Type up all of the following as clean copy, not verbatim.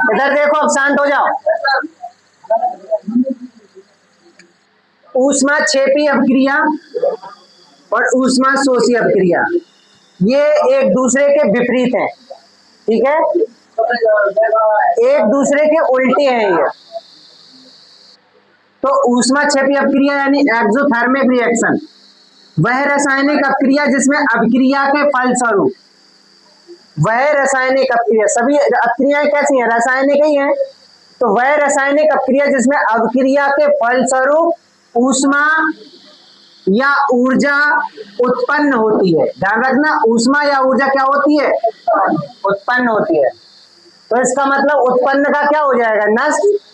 इधर देखो, अब शांत हो जाओ। ऊष्माक्षेपी अपक्रिया और ऊष्माशोषी अपक्रिया ये एक दूसरे के विपरीत हैं, ठीक है, एक दूसरे के उल्टे हैं ये। तो ऊष्माक्षेपी अपक्रिया यानी एक्सोथर्मिक रिएक्शन वह रासायनिक अपक्रिया जिसमें अपक्रिया के फलस्वरूप, वह रासायनिक अपक्रिया, सभी अपक्रियाएं कैसी हैं, रासायनिक ही हैं, तो वह रासायनिक अपक्रिया जिसमें अपक्रिया के फलस्वरूप ऊष्मा या ऊर्जा उत्पन्न होती है। ध्यान रखना, ऊष्मा या ऊर्जा क्या होती है, उत्पन्न होती है। तो इसका मतलब उत्पन्न का क्या हो जाएगा, नष्ट।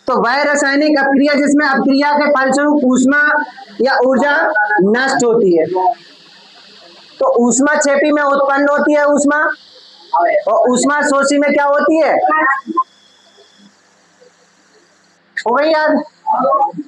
तो वह रासायनिक अपक्रिया जिसमें अपक्रिया के फलस्वरूप ऊष्मा या ऊर्जा नष्ट होती है। तो ऊष्माक्षेपी में उत्पन्न होती है ऊष्मा, और ऊष्माशोषी में क्या होती है, हो गई याद।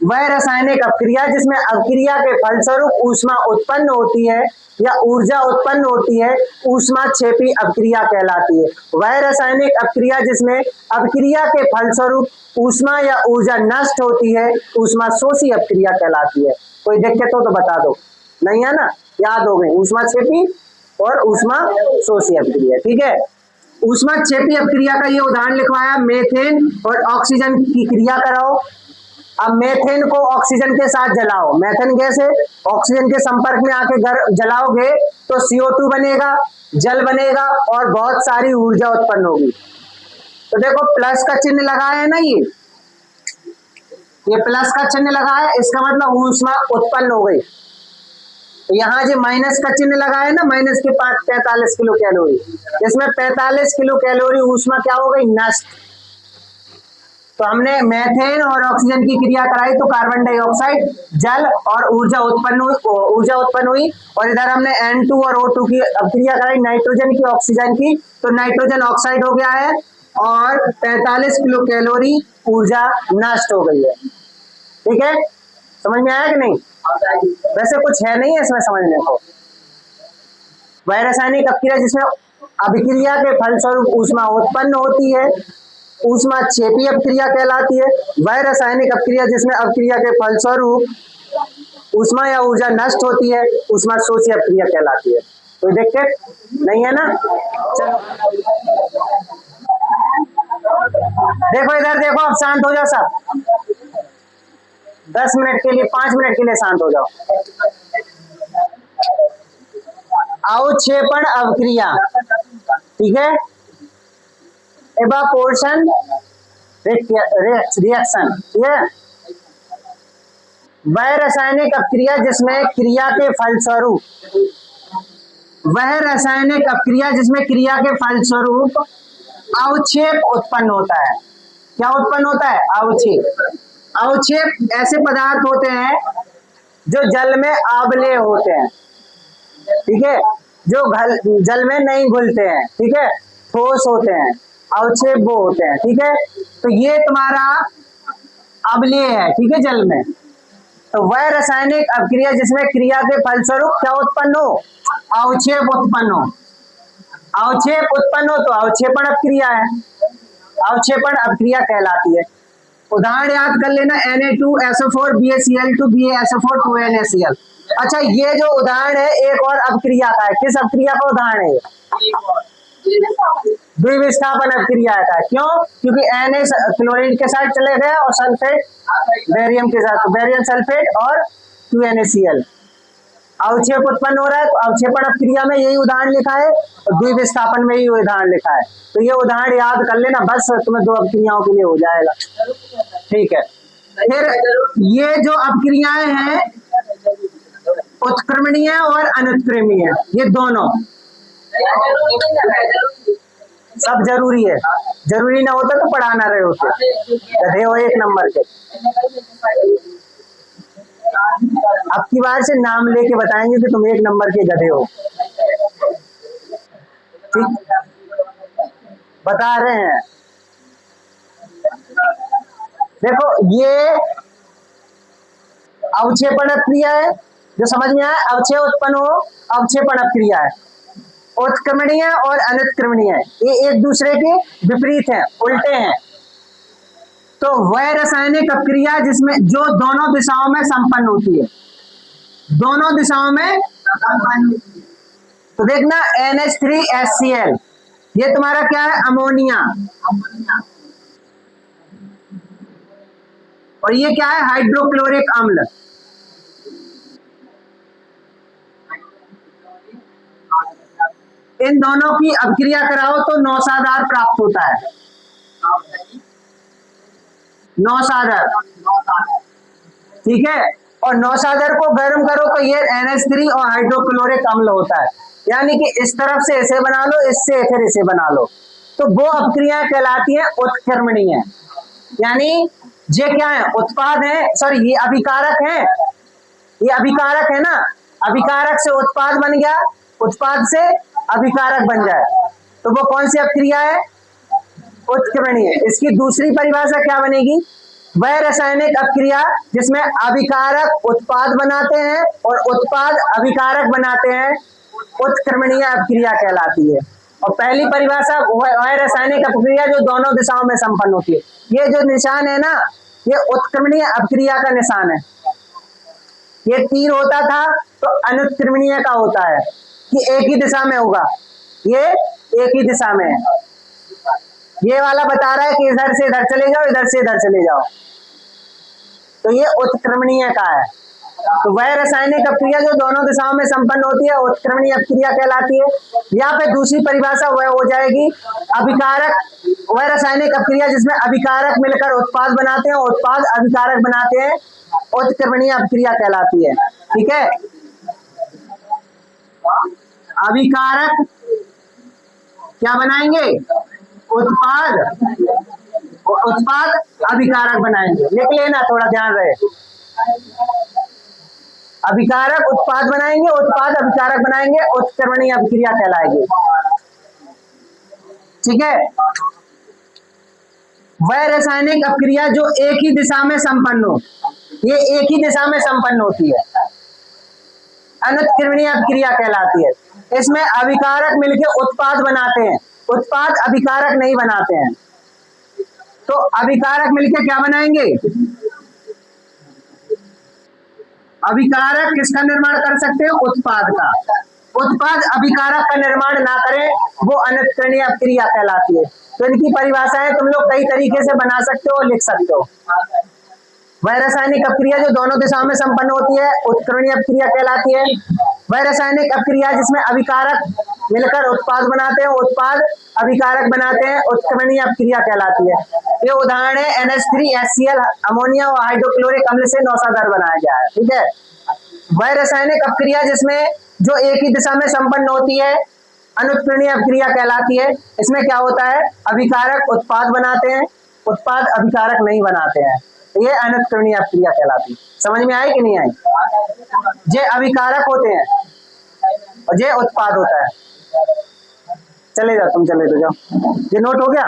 वह रासायनिक अपक्रिया जिसमें अपक्रिया के फलस्वरूप ऊष्मा उत्पन्न होती है या ऊर्जा उत्पन्न होती है ऊष्माक्षेपी अपक्रिया कहलाती है। वह रासायनिक अपक्रिया जिसमें अपक्रिया के फलस्वरूप ऊष्मा या ऊर्जा नष्ट होती है ऊष्माशोषी अपक्रिया कहलाती है। कोई दिक्कत हो तो बता दो, नहीं है ना, याद हो गई ऊष्माक्षेपी और ऊष्माशोषी अपक्रिया, ठीक है। ऊष्माक्षेपी अपक्रिया का ये उदाहरण लिखवाया, मेथेन और ऑक्सीजन की क्रिया कराओ। अब मेथेन को ऑक्सीजन के साथ जलाओ, मेथेन गैस है, ऑक्सीजन के संपर्क में आके जलाओगे तो CO2 बनेगा, जल बनेगा और बहुत सारी ऊर्जा उत्पन्न होगी। तो देखो प्लस का चिन्ह लगाया है ना, ये प्लस का चिन्ह लगाया, इसका मतलब ऊष्मा उत्पन्न हो गई। तो यहाँ जो माइनस का चिन्ह लगाया है ना, माइनस के 45 किलो कैलोरी, इसमें 45 किलो कैलोरी ऊष्मा क्या हो गई, नष्ट। तो हमने मेथेन और ऑक्सीजन की क्रिया कराई तो कार्बन डाइऑक्साइड, जल और ऊर्जा उत्पन्न हुई। और इधर हमने N2 और O2 की क्रिया कराई, नाइट्रोजन की, ऑक्सीजन की, तो नाइट्रोजन ऑक्साइड हो गया है और 45 किलो कैलोरी ऊर्जा नष्ट हो गई है, ठीक है। समझ में आया कि नहीं, वैसे कुछ है नहीं है इसमें समझने को। वह रासायनिक अपक्रिया जिसमें अभिक्रिया के फलस्वरूप ऊष्मा उत्पन्न होती है ऊष्माक्षेपी अपक्रिया कहलाती है। वह रासायनिक अपक्रिया जिसमें अपक्रिया के फलस्वरूप ऊष्मा या ऊर्जा नष्ट होती है ऊष्माशोषी अपक्रिया कहलाती है। कोई दिक्कत नहीं है ना, चलो देखो इधर देखो, अब शांत हो जाओ सब, 10 मिनट के लिए, 5 मिनट के लिए शांत हो जाओ। अवक्षेपण अपक्रिया, ठीक है, इवापोरेशन रिएक्शन, ठीक है। वह रासायनिक अपक्रिया जिसमें क्रिया के फलस्वरूप, वह रासायनिक अपक्रिया जिसमें क्रिया के फलस्वरूप अवक्षेप उत्पन्न होता है। क्या उत्पन्न होता है, अवक्षेप। अवक्षेप ऐसे पदार्थ होते हैं जो जल में अवलेय होते हैं, ठीक है, जो जल में नहीं घुलते हैं, ठीक है, ठोस होते हैं, अवक्षेप वो होते हैं, ठीक है। तो ये तुम्हारा अवलेय है, ठीक है, जल में। तो वह रासायनिक अपक्रिया जिसमें क्रिया के फलस्वरूप क्या उत्पन्न हो, अवक्षेप उत्पन्न हो। अवक्षेप उत्पन्न हो तो अवक्षेपण अपक्रिया है, अवक्षेपण अपक्रिया कहलाती है। उदाहरण याद कर लेना, Na2SO4 BaCl2 BaSO4 2NaCl। अच्छा, ये जो उदाहरण है एक और अपक्रिया का है, किस अपक्रिया का उदाहरण है, द्विविस्थापन अपक्रिया का है। क्यों, क्योंकि Na क्लोरीन के साथ चले गए और सल्फेट बेरियम के साथ, बेरियम सल्फेट और 2NaCl, अवक्षेप उत्पन्न हो रहा है। तो अवक्षेपण अपक्रिया में यही उदाहरण लिखा है और द्विविस्थापन में यही उदाहरण लिखा है। तो ये उदाहरण याद कर लेना, बस तुम्हें 2 अपक्रियाओं के लिए हो जाएगा, ठीक है। फिर ये जो अपक्रियाएं हैं उत्क्रमणीय और अनुत्क्रमणीय, ये दोनों सब जरूरी है, जरूरी ना होता तो पढ़ा ना रहे होते, गधे हो 1 नंबर के। अब की बार से नाम लेके बताएंगे कि तुम 1 नंबर के गधे हो, ठीक, बता रहे हैं। देखो ये अवक्षेपण अपक्रिया है, जो समझ में आया, अवक्षेप उत्पन्न हो, अवक्षेपण अपक्रिया है। उत्क्रमणीय और अनुत्क्रमणीय ये एक दूसरे के विपरीत हैं, उल्टे हैं। तो वह रासायनिक अपक्रिया जिसमें जो दोनों दिशाओं में संपन्न होती है, दोनों दिशाओं में तो देखना NH3HCl ये तुम्हारा क्या है, अमोनिया, और ये क्या है, हाइड्रोक्लोरिक अम्ल। इन दोनों की अपक्रिया कराओ तो नौसादार प्राप्त होता है, नौसादर, ठीक है। और नौसादर को गर्म करो तो ये NH3 और हाइड्रोक्लोरिक अम्ल होता है। यानी कि इस तरफ से इसे बना लो, इससे फिर इसे बना लो, तो वो अपक्रियाएं कहलाती हैं उत्क्रमणीय। यानी ये क्या है, उत्पाद है, सॉरी ये अभिकारक है, ये अभिकारक है ना, अभिकारक से उत्पाद बन गया, उत्पाद से अभिकारक बन जाए, तो वो कौन सी अपक्रिया है, उत्क्रमणीय। इसकी दूसरी परिभाषा क्या बनेगी, वह रासायनिक अपक्रिया जिसमें अभिकारक उत्पाद बनाते हैं और उत्पाद अभिकारक बनाते हैं, उत्क्रमणीय अपक्रिया कहलाती है। और पहली परिभाषा वह रासायनिक अपक्रिया जो दोनों दिशाओं में संपन्न होती है। ये जो निशान है ना, ये उत्क्रमणीय अपक्रिया का निशान है। ये तीर होता था तो अनुत्क्रमणीय का होता है कि एक ही दिशा में होगा, ये एक ही दिशा में है। ये वाला बता रहा है कि इधर से इधर चले जाओ, इधर से इधर चले जाओ, तो ये उत्क्रमणीय का है। तो वह रासायनिक अपक्रिया जो दोनों दिशाओं में संपन्न होती है, उत्क्रमणीय अपक्रिया कहलाती है। यहाँ पे दूसरी परिभाषा वह हो जाएगी अभिकारक, वह रासायनिक अपक्रिया जिसमें अभिकारक मिलकर उत्पाद बनाते हैं, उत्पाद अभिकारक बनाते हैं, उत्क्रमणीय अपक्रिया कहलाती है, ठीक है। अभिकारक क्या बनाएंगे, उत्पाद, उत्पाद अभिकारक बनाएंगे, लिख लेना, थोड़ा ध्यान रहे। अभिकारक उत्पाद बनाएंगे, उत्पाद अभिकारक बनाएंगे, उत्क्रमणीय अपक्रिया कहलाएगी, ठीक है। वह रासायनिक अपक्रिया जो एक ही दिशा में संपन्न हो, ये एक ही दिशा में संपन्न होती है, अनुत्क्रमणीय अपक्रिया कहलाती है। इसमें अभिकारक मिलकर उत्पाद बनाते हैं, उत्पाद अभिकारक नहीं बनाते हैं। तो अभिकारक मिलकर क्या बनाएंगे, अभिकारक किसका निर्माण कर सकते हैं, उत्पाद का। उत्पाद अभिकारक का निर्माण ना करें, वो अनुत्क्रमणीय अपक्रिया कहलाती है। तो इनकी परिभाषाएं तुम लोग कई तरीके से बना सकते हो, लिख सकते हो। वह रासायनिक अपक्रिया जो दोनों दिशाओं में संपन्न होती है, उत्क्रमणीय अपक्रिया कहलाती है। वह रासायनिक अपक्रिया जिसमें अभिकारक मिलकर उत्पाद बनाते हैं, उत्पाद अभिकारक बनाते हैं, उत्क्रमणीय अपक्रिया कहलाती है। ये उदाहरण है NH3HCl अमोनिया और हाइड्रोक्लोरिक अम्ल से नौसादर बनाया गया है, ठीक है। वह रासायनिक अपक्रिया जिसमें जो एक ही दिशा में संपन्न होती है, अनुत्क्रमणीय अपक्रिया कहलाती है। इसमें क्या होता है, अभिकारक उत्पाद बनाते हैं, उत्पाद अभिकारक नहीं बनाते हैं, ये अनुत्क्रमणीय अपक्रिया कहलाती है। समझ में आई कि नहीं आई, ये अभिकारक होते हैं और ये उत्पाद होता है। चले जाओ तुम, चले तो जाओ, ये नोट हो गया।